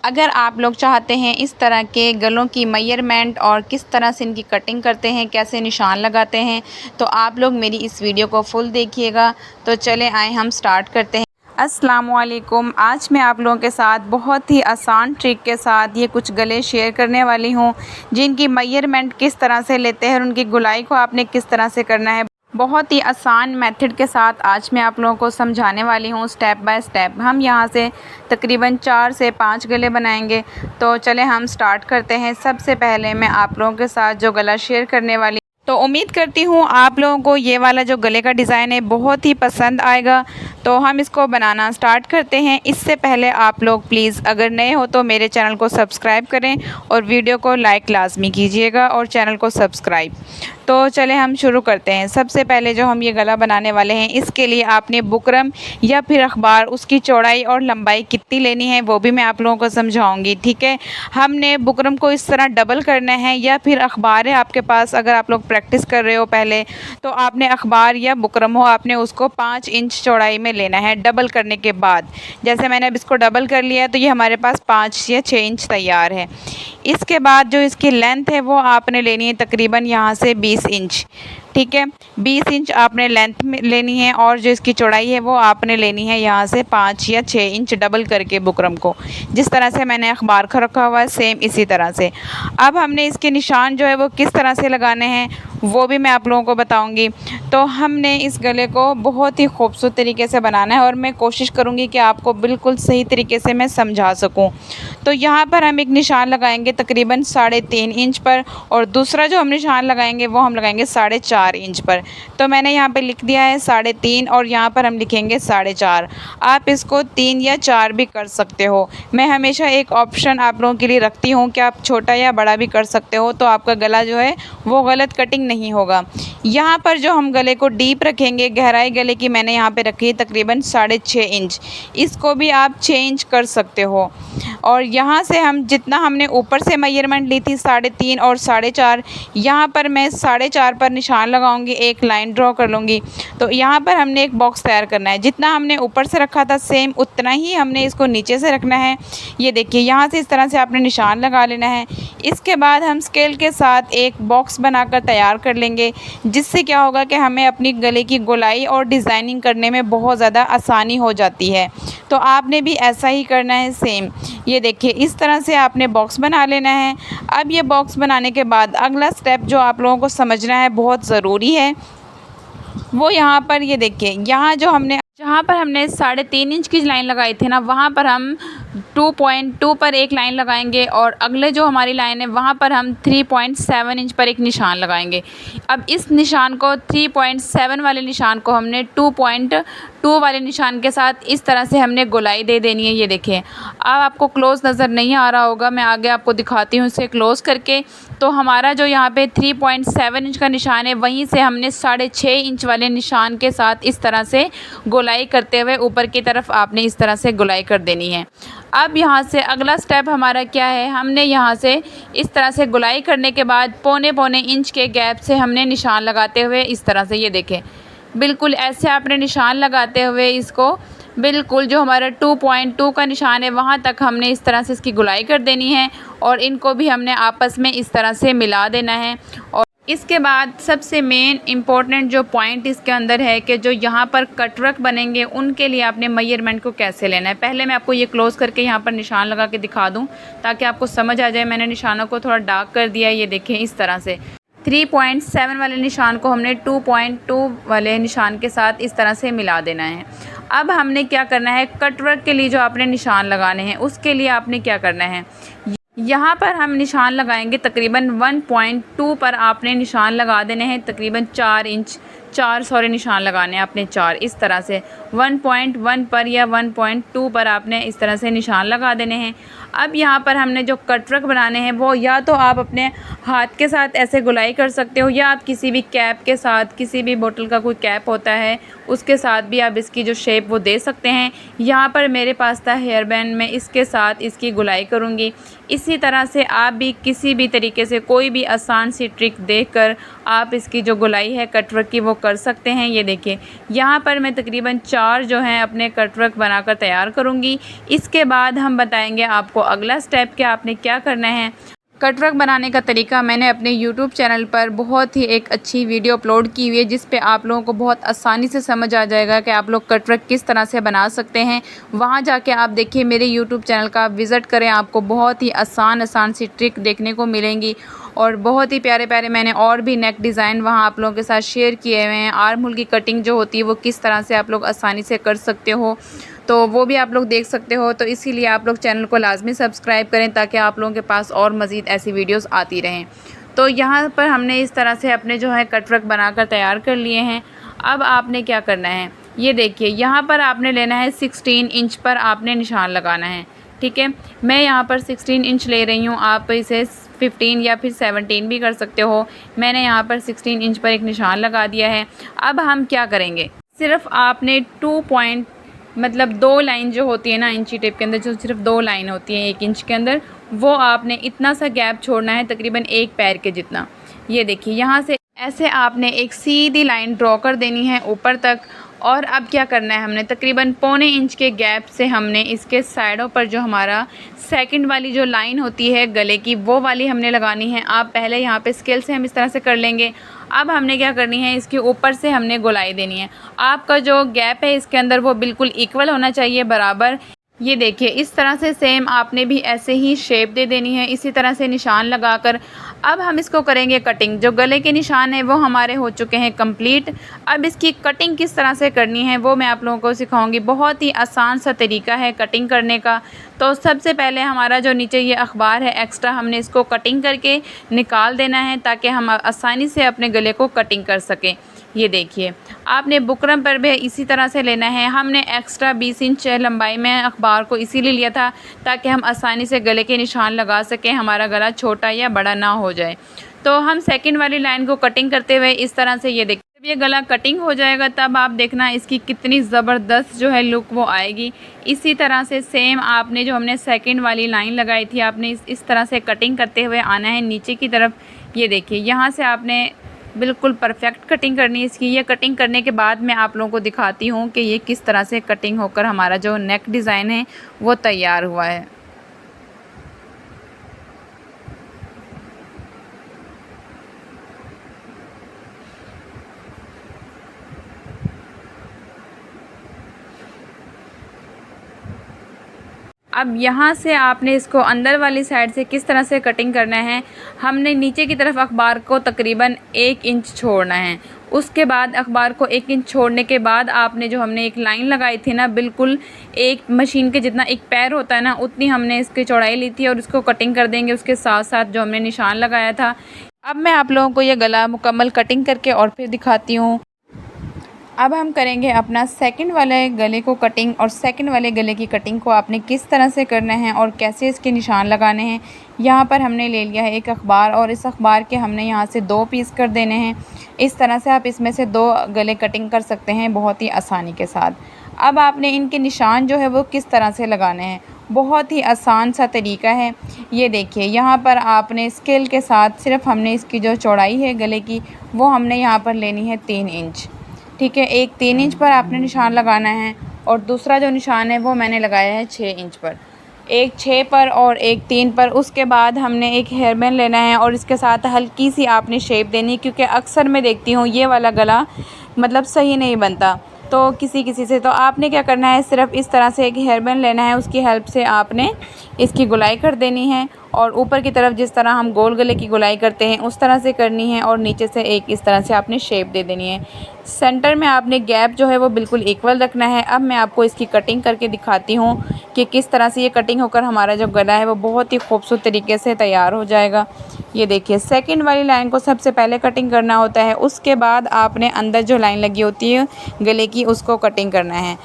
अगर आप लोग चाहते हैं इस तरह के गलों की मेजरमेंट और किस तरह से इनकी कटिंग करते हैं, कैसे निशान लगाते हैं, तो आप लोग मेरी इस वीडियो को फुल देखिएगा। तो चले आए हम स्टार्ट करते हैं। अस्सलामुअलैकुम। आज मैं आप लोगों के साथ बहुत ही आसान ट्रिक के साथ ये कुछ गले शेयर करने वाली हूँ, जिनकी मेजरमेंट किस तरह से लेते हैं और उनकी गुलाई को आपने किस तरह से करना है। बहुत ही आसान मेथड के साथ आज मैं आप लोगों को समझाने वाली हूँ, स्टेप बाय स्टेप। हम यहाँ से तकरीबन 4 से 5 गले बनाएंगे। तो चले हम स्टार्ट करते हैं। सबसे पहले मैं आप लोगों के साथ जो गला शेयर करने वाली, तो उम्मीद करती हूँ आप लोगों को ये वाला जो गले का डिज़ाइन है बहुत ही पसंद आएगा। तो हम इसको बनाना स्टार्ट करते हैं। इससे पहले आप लोग प्लीज़ अगर नए हो तो मेरे चैनल को सब्सक्राइब करें और वीडियो को लाइक लाजमी कीजिएगा और चैनल को सब्सक्राइब। तो चले हम शुरू करते हैं। सबसे पहले जो हम ये गला बनाने वाले हैं, इसके लिए आपने बुकरम या फिर अखबार, उसकी चौड़ाई और लंबाई कितनी लेनी है वो भी मैं आप लोगों को समझाऊंगी, ठीक है। हमने बुकरम को इस तरह डबल करना है, या फिर अखबार है आपके पास, अगर आप लोग प्रैक्टिस कर रहे हो पहले, तो आपने अखबार या बुकरम हो, आपने उसको 5 इंच चौड़ाई में लेना है डबल करने के बाद। जैसे मैंने अब इसको डबल कर लिया है तो ये हमारे पास 5 या 6 इंच तैयार है। इसके बाद जो इसकी लेंथ है वो आपने लेनी है तकरीबन यहाँ से 20 इंच, ठीक है। 20 इंच आपने लेंथ में लेनी है, और जो इसकी चौड़ाई है वो आपने लेनी है यहाँ से 5 या 6 इंच डबल करके बुकरम को। जिस तरह से मैंने अखबार का रखा हुआ है सेम इसी तरह से। अब हमने इसके निशान जो है वो किस तरह से लगाने हैं वो भी मैं आप लोगों को बताऊंगी। तो हमने इस गले को बहुत ही खूबसूरत तरीके से बनाना है, और मैं कोशिश करूँगी कि आपको बिल्कुल सही तरीके से मैं समझा सकूँ। तो यहाँ पर हम एक निशान लगाएंगे तकरीबन 3.5 इंच पर, और दूसरा जो हम निशान लगाएंगे वो हम लगाएंगे 4.5 इंच पर। तो मैंने यहाँ पे लिख दिया है 3.5, और यहाँ पर हम लिखेंगे 4.5। आप इसको 3 या 4 भी कर सकते हो। मैं हमेशा एक ऑप्शन आप लोगों के लिए रखती हूँ कि आप छोटा या बड़ा भी कर सकते हो, तो आपका गला जो है वो गलत कटिंग नहीं होगा। यहाँ पर जो हम गले को डीप रखेंगे, गहराई गले की मैंने यहाँ पे रखी है तकरीबन 6.5 इंच। इसको भी आप 6 इंच कर सकते हो। और यहाँ से हम जितना हमने ऊपर से मेजरमेंट ली थी 3.5 और 4.5, यहाँ पर मैं 4.5 पर निशान लगाऊंगी, एक लाइन ड्रॉ कर लूँगी। तो यहाँ पर हमने एक बॉक्स तैयार करना है। जितना हमने ऊपर से रखा था सेम उतना ही हमने इसको नीचे से रखना है। ये देखिए, यहाँ से इस तरह से आपने निशान लगा लेना है। इसके बाद हम स्केल के साथ एक बॉक्स बनाकर तैयार कर लेंगे, जिससे क्या होगा कि हमें अपनी गले की गोलाई और डिज़ाइनिंग करने में बहुत ज़्यादा आसानी हो जाती है। तो आपने भी ऐसा ही करना है सेम। ये देखिए, इस तरह से आपने बॉक्स बना लेना है। अब ये बॉक्स बनाने के बाद अगला स्टेप जो आप लोगों को समझना है बहुत ज़रूरी है, वो यहाँ पर ये देखिए, यहाँ जो हमने जहाँ पर हमने 3.5 इंच की लाइन लगाई थी ना, वहाँ पर हम 2.2 पर एक लाइन लगाएंगे, और अगले जो हमारी लाइन है वहाँ पर हम 3.7 इंच पर एक निशान लगाएंगे। अब इस निशान को 3.7 वाले निशान को हमने 2.2 वाले निशान के साथ इस तरह से हमने गोलाई दे देनी है। ये देखिए, अब आपको क्लोज नज़र नहीं आ रहा होगा, मैं आगे आपको दिखाती हूँ इसे क्लोज़ करके। तो हमारा जो यहाँ पे 3.7 इंच का निशान है, वहीं से हमने 6.5 इंच वाले निशान के साथ इस तरह से गोलाई करते हुए ऊपर की तरफ आपने इस तरह से गोलाई कर देनी है। अब यहाँ से अगला स्टेप हमारा क्या है, हमने यहाँ से इस तरह से गोलाई करने के बाद पौने इंच के गैप से हमने निशान लगाते हुए इस तरह से, ये देखें, बिल्कुल ऐसे आपने निशान लगाते हुए इसको बिल्कुल जो हमारा 2.2 का निशान है वहाँ तक हमने इस तरह से इसकी गोलाई कर देनी है, और इनको भी हमने आपस में इस तरह से मिला देना है। और इसके बाद सबसे मेन इम्पॉर्टेंट जो पॉइंट इसके अंदर है कि जो यहाँ पर कटवर्क बनेंगे उनके लिए आपने मेजरमेंट को कैसे लेना है। पहले मैं आपको ये क्लोज़ करके यहाँ पर निशान लगा के दिखा दूँ ताकि आपको समझ आ जाए। मैंने निशानों को थोड़ा डार्क कर दिया है, ये देखें, इस तरह से 3.7 वाले निशान को हमने 2.2 वाले निशान के साथ इस तरह से मिला देना है। अब हमने क्या करना है, कटवर्क के लिए जो आपने निशान लगाने हैं उसके लिए आपने क्या करना है, यहाँ पर हम निशान लगाएंगे तकरीबन 1.2 पर आपने निशान लगा देने हैं। तकरीबन 4 निशान लगाने हैं आपने 4, इस तरह से 1.1 पर या 1.2 पर आपने इस तरह से निशान लगा देने हैं। अब यहाँ पर हमने जो कटवर्क बनाने हैं वो या तो आप अपने हाथ के साथ ऐसे गोलाई कर सकते हो, या आप किसी भी कैप के साथ, किसी भी बोतल का कोई कैप होता है उसके साथ भी आप इसकी जो शेप वो दे सकते हैं। यहाँ पर मेरे पास था हेयर बैंड, मैं इसके साथ इसकी गोलाई करूँगी। इसी तरह से आप भी किसी भी तरीके से कोई भी आसान सी ट्रिक देखकर आप इसकी जो गोलाई है कटवर्क की वो लोग कर सकते हैं। ये देखिए यहाँ पर मैं तकरीबन 4 जो हैं अपने कटवर्क बनाकर तैयार करूँगी। इसके बाद हम बताएंगे आपको अगला स्टेप कि आपने क्या करना है। कटवर्क बनाने का तरीका मैंने अपने यूट्यूब चैनल पर बहुत ही एक अच्छी वीडियो अपलोड की हुई है, जिस पे आप लोगों को बहुत आसानी से समझ आ जाएगा कि आप लोग कटवर्क किस तरह से बना सकते हैं। वहाँ जाके आप देखिए, मेरे यूट्यूब चैनल का विज़िट करें, आपको बहुत ही आसान सी ट्रिक देखने को मिलेंगी और बहुत ही प्यारे प्यारे मैंने और भी नेक डिज़ाइन वहाँ आप लोगों के साथ शेयर किए हुए हैं। आर्म होल की कटिंग जो होती है वो किस तरह से आप लोग आसानी से कर सकते हो, तो वो भी आप लोग देख सकते हो। तो इसीलिए आप लोग चैनल को लाजमी सब्सक्राइब करें ताकि आप लोगों के पास और मज़ीद ऐसी वीडियोस आती रहें। तो यहाँ पर हमने इस तरह से अपने जो है कटवर्क बनाकर तैयार कर लिए हैं। अब आपने क्या करना है, ये देखिए यहाँ पर आपने लेना है 16 इंच पर आपने निशान लगाना है। ठीक है, मैं यहाँ पर 16 इंच ले रही हूँ, आप इसे 15 या फिर 17 भी कर सकते हो। मैंने यहाँ पर 16 इंच पर एक निशान लगा दिया है। अब हम क्या करेंगे, सिर्फ आपने 2 पॉइंट मतलब 2 लाइन जो होती है ना इंची टेप के अंदर, जो सिर्फ 2 लाइन होती हैं 1 इंच के अंदर, वो आपने इतना सा गैप छोड़ना है, तकरीबन 1 पैर के जितना। ये देखिए यहाँ से ऐसे आपने एक सीधी लाइन ड्रॉ कर देनी है ऊपर तक। और अब क्या करना है, हमने तकरीबन 1.25 इंच के गैप से हमने इसके साइडों पर जो हमारा सेकंड वाली जो लाइन होती है गले की, वो वाली हमने लगानी है। आप पहले यहाँ पे स्केल से हम इस तरह से कर लेंगे। अब हमने क्या करनी है, इसके ऊपर से हमने गोलाई देनी है। आपका जो गैप है इसके अंदर वो बिल्कुल इक्वल होना चाहिए, बराबर। ये देखिए इस तरह से सेम आपने भी ऐसे ही शेप दे देनी है, इसी तरह से निशान लगाकर। अब हम इसको करेंगे कटिंग। जो गले के निशान है वो हमारे हो चुके हैं कंप्लीट। अब इसकी कटिंग किस तरह से करनी है वो मैं आप लोगों को सिखाऊंगी। बहुत ही आसान सा तरीका है कटिंग करने का। तो सबसे पहले हमारा जो नीचे ये अखबार है एक्स्ट्रा, हमने इसको कटिंग करके निकाल देना है ताकि हम आसानी से अपने गले को कटिंग कर सकें। ये देखिए आपने बुकरम पर भी इसी तरह से लेना है। हमने एक्स्ट्रा 20 इंच लंबाई में अखबार को इसीलिए लिया था ताकि हम आसानी से गले के निशान लगा सकें, हमारा गला छोटा या बड़ा ना हो जाए। तो हम सेकंड वाली लाइन को कटिंग करते हुए इस तरह से, ये देखिए जब ये गला कटिंग हो जाएगा तब आप देखना इसकी कितनी ज़बरदस्त जो है लुक वो आएगी। इसी तरह से सेम आपने जो हमने सेकंड वाली लाइन लगाई थी, आपने इस तरह से कटिंग करते हुए आना है नीचे की तरफ। ये देखिए यहाँ से आपने बिल्कुल परफेक्ट कटिंग करनी है इसकी। ये कटिंग करने के बाद मैं आप लोगों को दिखाती हूँ कि ये किस तरह से कटिंग होकर हमारा जो नेक डिज़ाइन है वो तैयार हुआ है। अब यहाँ से आपने इसको अंदर वाली साइड से किस तरह से कटिंग करना है, हमने नीचे की तरफ अखबार को तकरीबन 1 इंच छोड़ना है। उसके बाद अखबार को 1 इंच छोड़ने के बाद आपने जो हमने एक लाइन लगाई थी ना, बिल्कुल एक मशीन के जितना एक पैर होता है ना, उतनी हमने इसकी चौड़ाई ली थी और इसको कटिंग कर देंगे उसके साथ साथ जो हमने निशान लगाया था। अब मैं आप लोगों को ये गला मुकम्मल कटिंग करके और फिर दिखाती हूँ। अब हम करेंगे अपना सेकंड वाले गले को कटिंग, और सेकंड वाले गले की कटिंग को आपने किस तरह से करना है और कैसे इसके निशान लगाने हैं। यहाँ पर हमने ले लिया है एक अखबार और इस अखबार के हमने यहाँ से 2 पीस कर देने हैं। इस तरह से आप इसमें से 2 गले कटिंग कर सकते हैं बहुत ही आसानी के साथ। अब आपने इनके निशान जो है वो किस तरह से लगाने हैं, बहुत ही आसान सा तरीका है। ये देखिए यहाँ पर आपने स्केल के साथ सिर्फ हमने इसकी जो चौड़ाई है गले की वो हमने यहाँ पर लेनी है 3 इंच। ठीक है, एक 3 इंच पर आपने निशान लगाना है और दूसरा जो निशान है वो मैंने लगाया है 6 इंच पर, एक 6 पर और एक 3 पर। उसके बाद हमने एक हेयरबैंड लेना है और इसके साथ हल्की सी आपने शेप देनी, क्योंकि अक्सर मैं देखती हूँ ये वाला गला मतलब सही नहीं बनता तो किसी से। तो आपने क्या करना है, सिर्फ इस तरह से एक हेयरबैंड लेना है, उसकी हेल्प से आपने इसकी गुलाई कर देनी है और ऊपर की तरफ जिस तरह हम गोल गले की गुलाई करते हैं उस तरह से करनी है और नीचे से एक इस तरह से आपने शेप दे देनी है। सेंटर में आपने गैप जो है वो बिल्कुल इक्वल रखना है। अब मैं आपको इसकी कटिंग करके दिखाती हूँ कि किस तरह से ये कटिंग होकर हमारा जो गला है वो बहुत ही खूबसूरत तरीके से तैयार हो जाएगा। ये देखिए सेकंड वाली लाइन को सबसे पहले कटिंग करना होता है, उसके बाद आपने अंदर जो लाइन लगी होती है गले की उसको कटिंग करना है।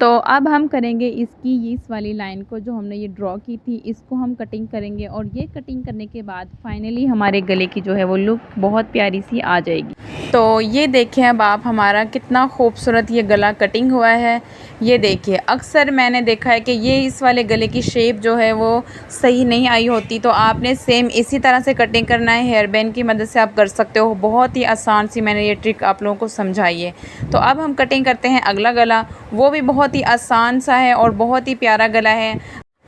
तो अब हम करेंगे इसकी इस वाली लाइन को जो हमने ये ड्रॉ की थी, इसको हम कटिंग करेंगे और ये कटिंग करने के बाद फाइनली हमारे गले की जो है वो लुक बहुत प्यारी सी आ जाएगी। तो ये देखें अब आप हमारा कितना खूबसूरत ये गला कटिंग हुआ है। ये देखिए, अक्सर मैंने देखा है कि ये इस वाले गले की शेप जो है वो सही नहीं आई होती, तो आपने सेम इसी तरह से कटिंग करना है। हेयर बैंड की मदद से आप कर सकते हो, बहुत ही आसान सी मैंने ये ट्रिक आप लोगों को समझाई है। तो अब हम कटिंग करते हैं अगला गला, वो भी बहुत ही आसान सा है और बहुत ही प्यारा गला है।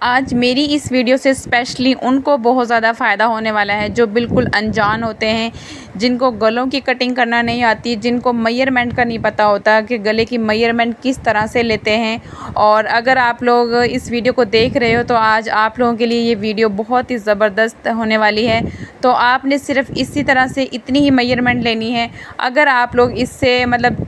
आज मेरी इस वीडियो से स्पेशली उनको बहुत ज़्यादा फ़ायदा होने वाला है जो बिल्कुल अनजान होते हैं, जिनको गलों की कटिंग करना नहीं आती, जिनको मेजरमेंट का नहीं पता होता कि गले की मेजरमेंट किस तरह से लेते हैं। और अगर आप लोग इस वीडियो को देख रहे हो तो आज आप लोगों के लिए ये वीडियो बहुत ही ज़बरदस्त होने वाली है। तो आपने सिर्फ इसी तरह से इतनी ही मेजरमेंट लेनी है। अगर आप लोग इससे मतलब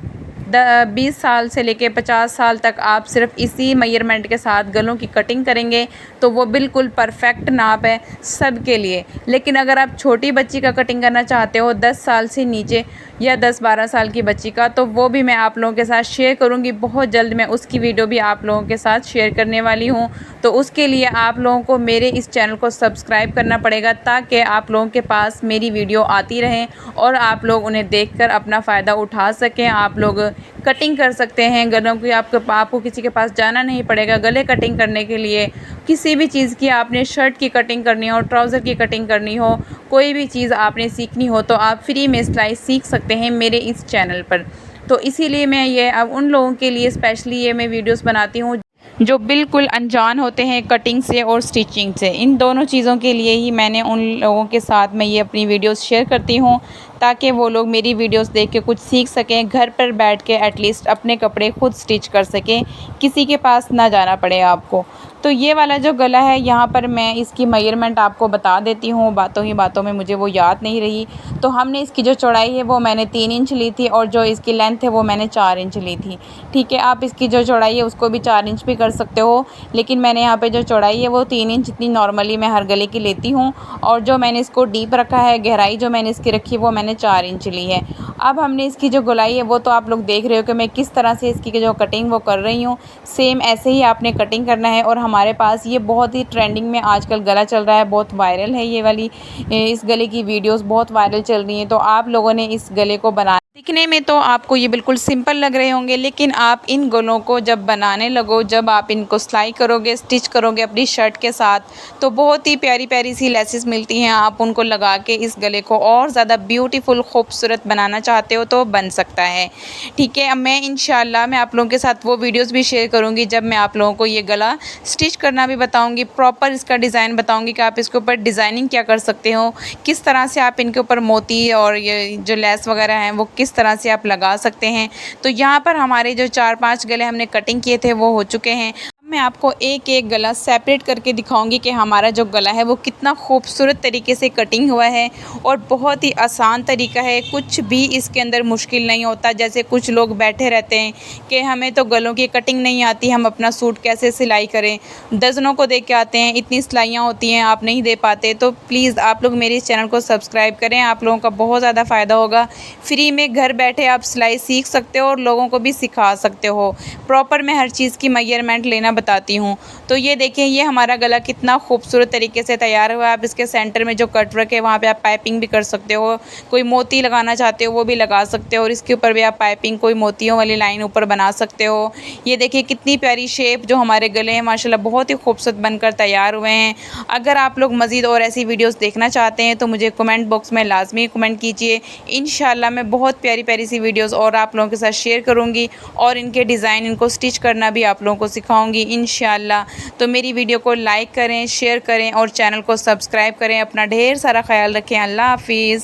20 साल से लेके 50 साल तक आप सिर्फ इसी मेजरमेंट के साथ गलों की कटिंग करेंगे तो वो बिल्कुल परफेक्ट नाप है सब के लिए। लेकिन अगर आप छोटी बच्ची का कटिंग करना चाहते हो 10 साल से नीचे या 10-12 साल की बच्ची का, तो वो भी मैं आप लोगों के साथ शेयर करूंगी बहुत जल्द। मैं उसकी वीडियो भी आप लोगों के साथ शेयर करने वाली हूं। तो उसके लिए आप लोगों को मेरे इस चैनल को सब्सक्राइब करना पड़ेगा ताकि आप लोगों के पास मेरी वीडियो आती रहें और आप लोग उन्हें देखकर अपना फ़ायदा उठा सकें। आप लोग कटिंग कर सकते हैं गलों की, आपको किसी के पास जाना नहीं पड़ेगा गले कटिंग करने के लिए। किसी भी चीज़ की आपने शर्ट की कटिंग करनी हो, ट्राउज़र की कटिंग करनी हो, कोई भी चीज़ आपने सीखनी हो तो आप फ्री में सिलाई सीख सकते हैं मेरे इस चैनल पर। तो इसीलिए मैं ये अब उन लोगों के लिए स्पेशली ये मैं वीडियोस बनाती हूँ जो बिल्कुल अनजान होते हैं कटिंग से और स्टिचिंग से। इन दोनों चीज़ों के लिए ही मैंने उन लोगों के साथ मैं ये अपनी वीडियोस शेयर करती हूँ ताकि वो लोग मेरी वीडियोस देख के कुछ सीख सकें, घर पर बैठ के एटलीस्ट अपने कपड़े खुद स्टिच कर सकें, किसी के पास ना जाना पड़े आपको। तो ये वाला जो गला है यहाँ पर मैं इसकी मेजरमेंट आपको बता देती हूँ, बातों ही बातों में मुझे वो याद नहीं रही। तो हमने इसकी जो चौड़ाई है वो मैंने 3 इंच ली थी और जो इसकी लेंथ है वो मैंने 4 इंच ली थी। ठीक है, आप इसकी जो चौड़ाई है उसको भी 4 इंच भी कर सकते हो, लेकिन मैंने यहाँ पे जो चौड़ाई है वो 3 इंच इतनी नॉर्मली मैं हर गले की लेती हूँ। और जो मैंने इसको डीप रखा है, गहराई जो मैंने इसकी रखी वो मैंने 4 इंच ली है। अब हमने इसकी जो गोलाई है वो तो आप लोग देख रहे हो कि मैं किस तरह से इसकी जो कटिंग वो कर रही हूँ, सेम ऐसे ही आपने कटिंग करना है। और हमारे पास ये बहुत ही ट्रेंडिंग में आजकल गला चल रहा है, बहुत वायरल है ये वाली, इस गले की वीडियोस बहुत वायरल चल रही हैं। तो आप लोगों ने इस गले को बना, दिखने में तो आपको ये बिल्कुल सिंपल लग रहे होंगे, लेकिन आप इन गलों को जब बनाने लगो, जब आप इनको सिलाई करोगे, स्टिच करोगे अपनी शर्ट के साथ, तो बहुत ही प्यारी प्यारी सी लेसेस मिलती हैं। आप उनको लगा के इस गले को और ज़्यादा ब्यूटीफुल खूबसूरत बनाना चाहते हो तो बन सकता है। ठीक है, अब मैं इंशाल्लाह मैं आप लोगों के साथ वो वीडियोस भी शेयर करूँगी जब मैं आप लोगों को ये गला स्टिच करना भी बताऊँगी, प्रॉपर इसका डिज़ाइन बताऊँगी कि आप इसके ऊपर डिज़ाइनिंग क्या कर सकते हो, किस तरह से आप इनके ऊपर मोती और ये जो लेस वगैरह हैं वो किस तरह से आप लगा सकते हैं। तो यहाँ पर हमारे जो 4-5 गले हमने कटिंग किए थे वो हो चुके हैं। मैं आपको एक एक गला सेपरेट करके दिखाऊंगी कि हमारा जो गला है वो कितना खूबसूरत तरीके से कटिंग हुआ है और बहुत ही आसान तरीका है, कुछ भी इसके अंदर मुश्किल नहीं होता। जैसे कुछ लोग बैठे रहते हैं कि हमें तो गलों की कटिंग नहीं आती, हम अपना सूट कैसे सिलाई करें, दर्जनों को दे के आते हैं, इतनी सिलाइयाँ होती हैं, आप नहीं दे पाते। तो प्लीज़ आप लोग मेरे इस चैनल को सब्सक्राइब करें, आप लोगों का बहुत ज़्यादा फ़ायदा होगा। फ्री में घर बैठे आप सिलाई सीख सकते हो और लोगों को भी सिखा सकते हो। प्रॉपर मैं हर चीज़ की मेजरमेंट लेना बताती हूँ। तो ये देखिए, ये हमारा गला कितना खूबसूरत तरीके से तैयार हुआ है। आप इसके सेंटर में जो कट वर्क है वहाँ पे आप पाइपिंग भी कर सकते हो, कोई मोती लगाना चाहते हो वो भी लगा सकते हो और इसके ऊपर भी आप पाइपिंग कोई मोतियों वाली लाइन ऊपर बना सकते हो। ये देखिए कितनी प्यारी शेप जो हमारे गले हैं माशाल्लाह बहुत ही खूबसूरत बनकर तैयार हुए हैं। अगर आप लोग मज़ीद और ऐसी वीडियोज़ देखना चाहते हैं तो मुझे कमेंट बॉक्स में लाजमी कमेंट कीजिए। इंशाल्लाह मैं बहुत प्यारी प्यारी सी वीडियोज़ और आप लोगों के साथ शेयर करूँगी और इनके डिज़ाइन, इनको स्टिच करना भी आप लोगों को सिखाऊँगी इंशाल्लाह। तो मेरी वीडियो को लाइक करें, शेयर करें और चैनल को सब्सक्राइब करें। अपना ढेर सारा ख्याल रखें। अल्लाह हाफिज़।